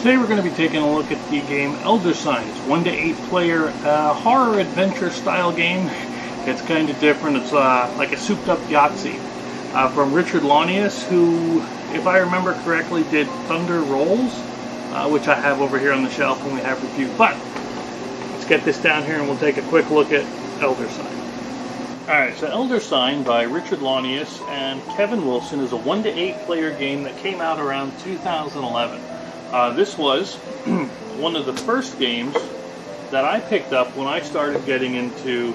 Today we're going to be taking a look at the game Elder Signs, 1 to 8 player horror adventure style game. It's kind of different. It's like a souped up Yahtzee from Richard Launius, who, if I remember correctly, did Thunder Rolls, which I have over here on the shelf and we have reviewed. But let's get this down here and we'll take a quick look at Elder Sign. Alright, so Elder Sign by Richard Launius and Kevin Wilson is a 1 to 8 player game that came out around 2011. This was one of the first games that I picked up when I started getting into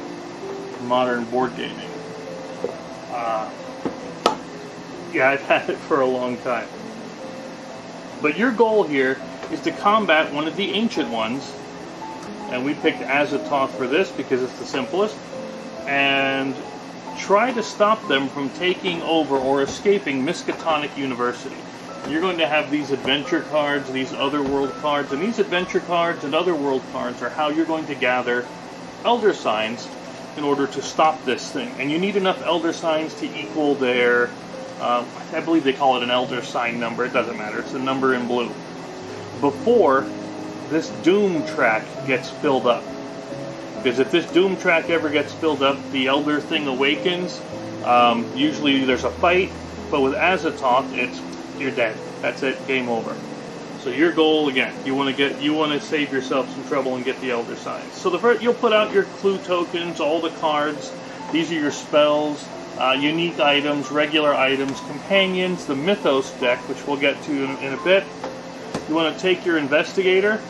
modern board gaming. Yeah, I've had it for a long time. But your goal here is to combat one of the ancient ones, and we picked Azathoth for this because it's the simplest, and try to stop them from taking over or escaping Miskatonic University. You're going to have these adventure cards, these otherworld cards, and these adventure cards and otherworld cards are how you're going to gather Elder Signs in order to stop this thing. And you need enough Elder Signs to equal their, I believe they call it an Elder Sign number, it doesn't matter, it's the number in blue, before this Doom track gets filled up. Because if this Doom track ever gets filled up, the Elder thing awakens. Usually there's a fight, but with Azathoth, you're dead. That's it. Game over. So your goal, again, you want to save yourself some trouble and get the Elder Signs. So you'll put out your clue tokens, all the cards. These are your spells, unique items, regular items, companions, the Mythos deck, which we'll get to in a bit. You want to take your investigator,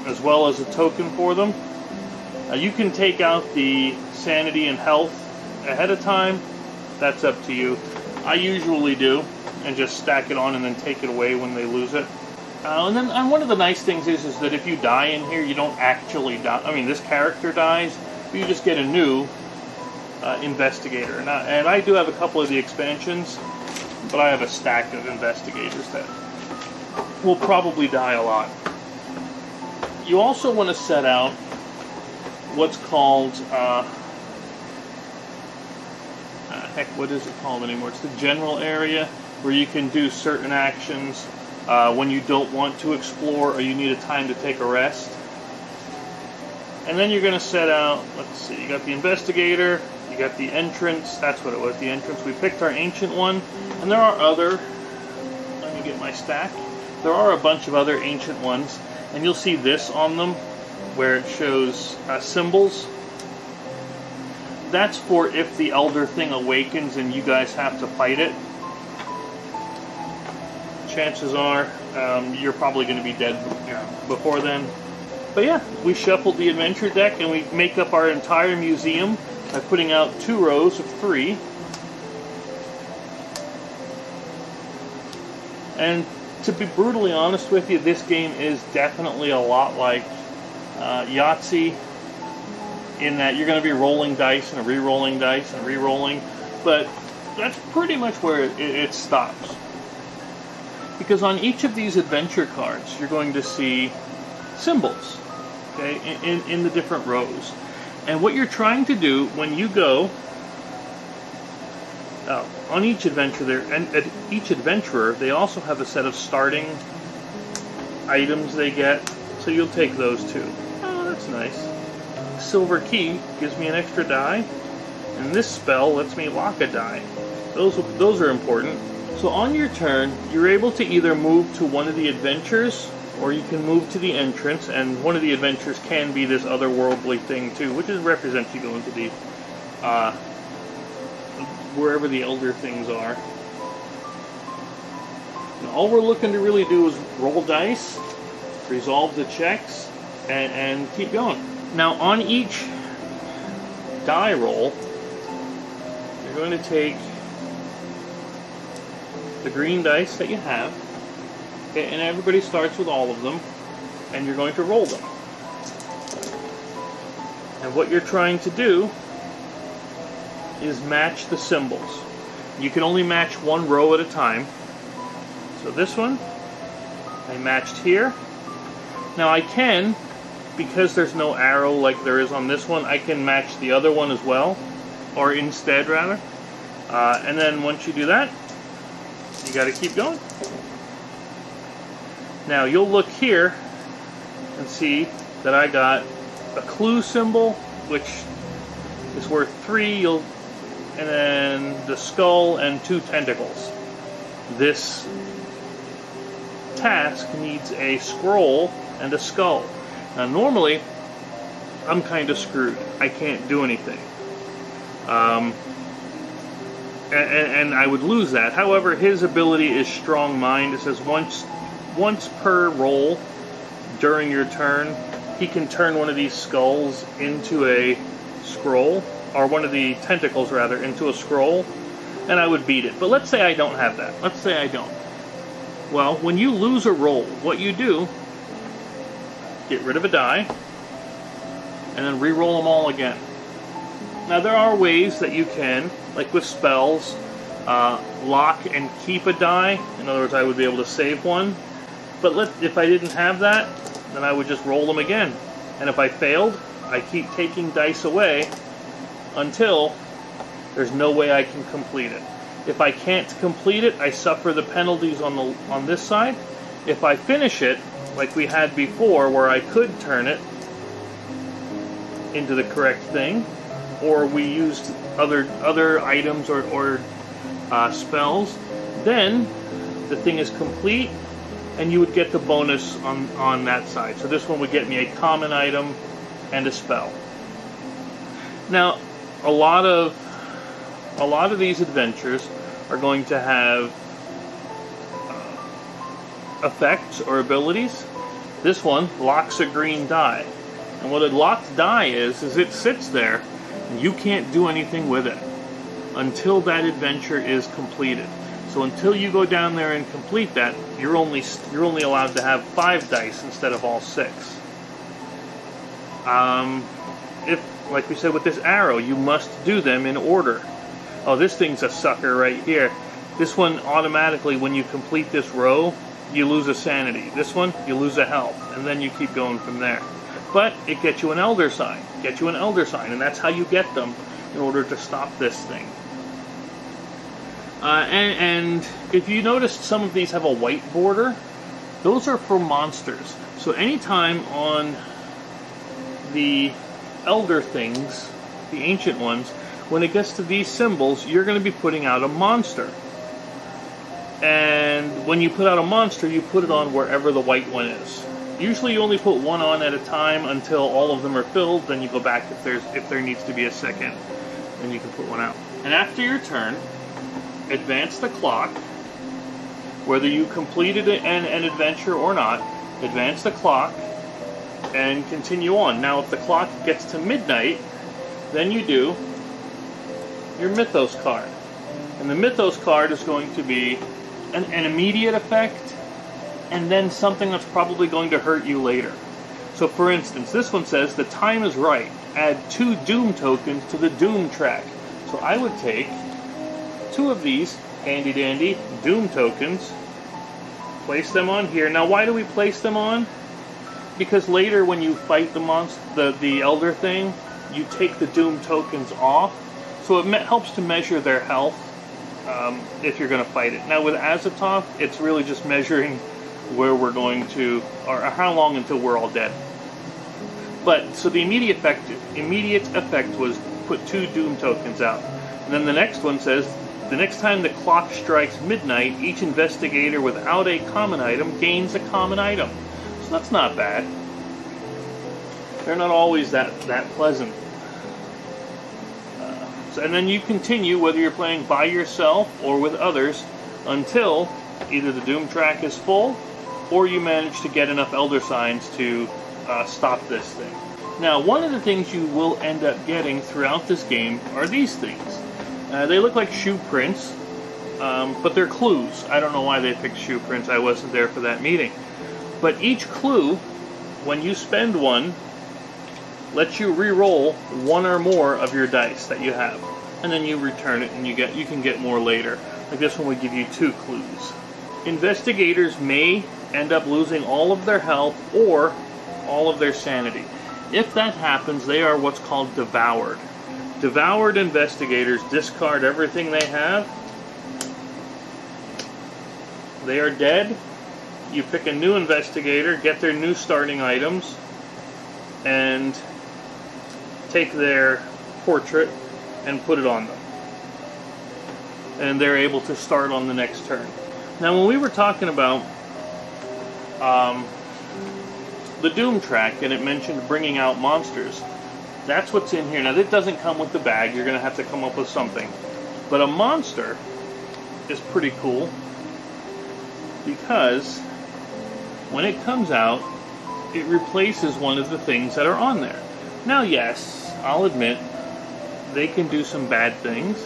as well as a token for them. You can take out the sanity and health ahead of time. That's up to you. I usually do, and just stack it on and then take it away when they lose it. And one of the nice things is that if you die in here, you don't actually die. I mean, this character dies, but you just get a new investigator. And I do have a couple of the expansions, but I have a stack of investigators that will probably die a lot. You also want to set out what's called, what is it called anymore? It's the general area, where you can do certain actions when you don't want to explore or you need a time to take a rest. And then you're going to set out, let's see, you got the investigator, you got the entrance, that's what it was, the entrance. We picked our ancient one, and there are other, let me get my stack, there are a bunch of other ancient ones, and you'll see this on them, where it shows symbols. That's for if the Elder thing awakens and you guys have to fight it. Chances are you're probably going to be dead before then. But yeah, we shuffled the adventure deck and we make up our entire museum by putting out 2 rows of 3. And to be brutally honest with you, this game is definitely a lot like Yahtzee, in that you're going to be rolling dice and re-rolling dice and re-rolling, but that's pretty much where it stops. Because on each of these adventure cards, you're going to see symbols, okay, in the different rows. And what you're trying to do when you go on each adventure there, and at each adventurer, they also have a set of starting items they get, so you'll take those too. Oh, that's nice. Silver key gives me an extra die, and this spell lets me lock a die. Those are important. So on your turn, you're able to either move to one of the adventures, or you can move to the entrance, and one of the adventures can be this otherworldly thing too, which represents you going to the wherever the Elder things are. Now, all we're looking to really do is roll dice, resolve the checks, and keep going. Now on each die roll, you're going to take the green dice that you have, okay, and everybody starts with all of them, and you're going to roll them. And what you're trying to do is match the symbols. You can only match 1 row at a time. So this one, I matched here. Now I can, because there's no arrow like there is on this one, I can match the other one as well, or instead rather. And then once you do that, you got to keep going. Now you'll look here and see that I got a clue symbol, which is worth 3, and then the skull and 2 tentacles. This task needs a scroll and a skull. Now normally, I'm kind of screwed. I can't do anything. And I would lose that. However, his ability is Strong Mind. It says once per roll during your turn, he can turn one of these skulls into a scroll, or one of the tentacles rather, into a scroll, and I would beat it. But let's say I don't have that. Let's say I don't. Well, when you lose a roll, what you do, get rid of a die, and then re-roll them all again. Now there are ways that you can, like with spells, lock and keep a die. In other words, I would be able to save one. But if I didn't have that, then I would just roll them again. And if I failed, I keep taking dice away until there's no way I can complete it. If I can't complete it, I suffer the penalties on this side. If I finish it, like we had before, where I could turn it into the correct thing, or we used other items or spells, then the thing is complete, and you would get the bonus on that side. So this one would get me a common item and a spell. Now, a lot of these adventures are going to have effects or abilities. This one locks a green die, and what a locked die is it sits there. You can't do anything with it until that adventure is completed. So until you go down there and complete that, you're only allowed to have 5 dice instead of all 6. If, like we said with this arrow, you must do them in order. Oh, this thing's a sucker right here. This one automatically, when you complete this row, you lose a sanity. This one, you lose a health, and then you keep going from there. But it gets you an elder sign. And that's how you get them in order to stop this thing. And if you notice, some of these have a white border. Those are for monsters. So anytime on the elder things, the ancient ones, when it gets to these symbols, you're going to be putting out a monster. And when you put out a monster, you put it on wherever the white one is. Usually you only put one on at a time until all of them are filled, then you go back if there needs to be a second, then you can put one out. And after your turn, advance the clock, whether you completed an adventure or not, advance the clock and continue on. Now if the clock gets to midnight, then you do your Mythos card. And the Mythos card is going to be an immediate effect, and then something that's probably going to hurt you later. So for instance, this one says, the time is right. Add 2 Doom tokens to the Doom track. So I would take 2 of these handy dandy Doom tokens, place them on here. Now why do we place them on? Because later when you fight the Elder thing, you take the Doom tokens off. So it helps to measure their health if you're going to fight it. Now with Azathoth, it's really just measuring where we're going to, or how long until we're all dead. But so the immediate effect was put 2 Doom tokens out. And then the next one says, the next time the clock strikes midnight, each investigator without a common item gains a common item. So that's not bad. They're not always that pleasant. And then you continue, whether you're playing by yourself or with others, until either the Doom track is full, or you manage to get enough Elder Signs to stop this thing. Now, one of the things you will end up getting throughout this game are these things. They look like shoe prints, but they're clues. I don't know why they picked shoe prints. I wasn't there for that meeting. But each clue, when you spend one, lets you re-roll 1 or more of your dice that you have. And then you return it, and you can get more later. Like this one would give you 2 clues. Investigators may end up losing all of their health or all of their sanity. If that happens, they are what's called devoured. Devoured investigators discard everything they have. They are dead, you pick a new investigator, get their new starting items, and take their portrait and put it on them. And they're able to start on the next turn. Now, when we were talking about the Doom track, and it mentioned bringing out monsters, that's what's in here. Now, that doesn't come with the bag. You're going to have to come up with something. But a monster is pretty cool because when it comes out, it replaces one of the things that are on there. Now, yes, I'll admit, they can do some bad things,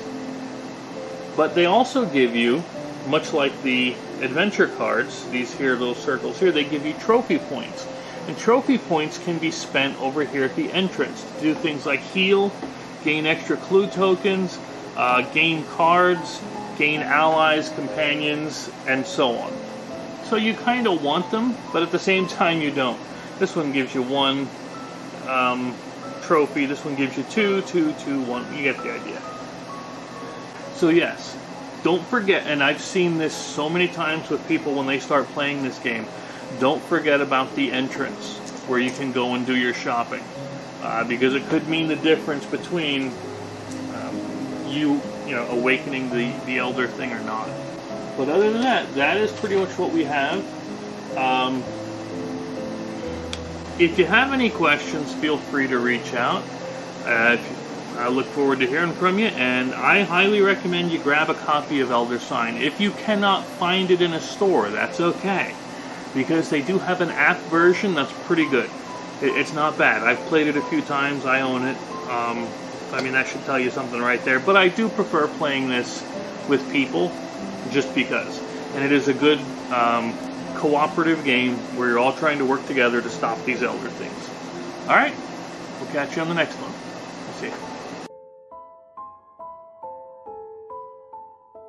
but they also give you, much like the adventure cards, these here little circles here, they give you trophy points. And trophy points can be spent over here at the entrance to do things like heal, gain extra clue tokens, gain cards, gain allies, companions, and so on. So you kind of want them, but at the same time you don't. This one gives you 1 trophy, this one gives you 2, 2, 2, 1, you get the idea. So yes, don't forget, and I've seen this so many times with people when they start playing this game, don't forget about the entrance where you can go and do your shopping, because it could mean the difference between you know, awakening the elder thing or not. But other than that, that is pretty much what we have. If you have any questions, feel free to reach out. I look forward to hearing from you, and I highly recommend you grab a copy of Elder Sign. If you cannot find it in a store, that's okay, because they do have an app version that's pretty good. It's not bad. I've played it a few times. I own it. I mean, that should tell you something right there. But I do prefer playing this with people, just because. And it is a good cooperative game where you're all trying to work together to stop these elder things. All right, we'll catch you on the next one. See you.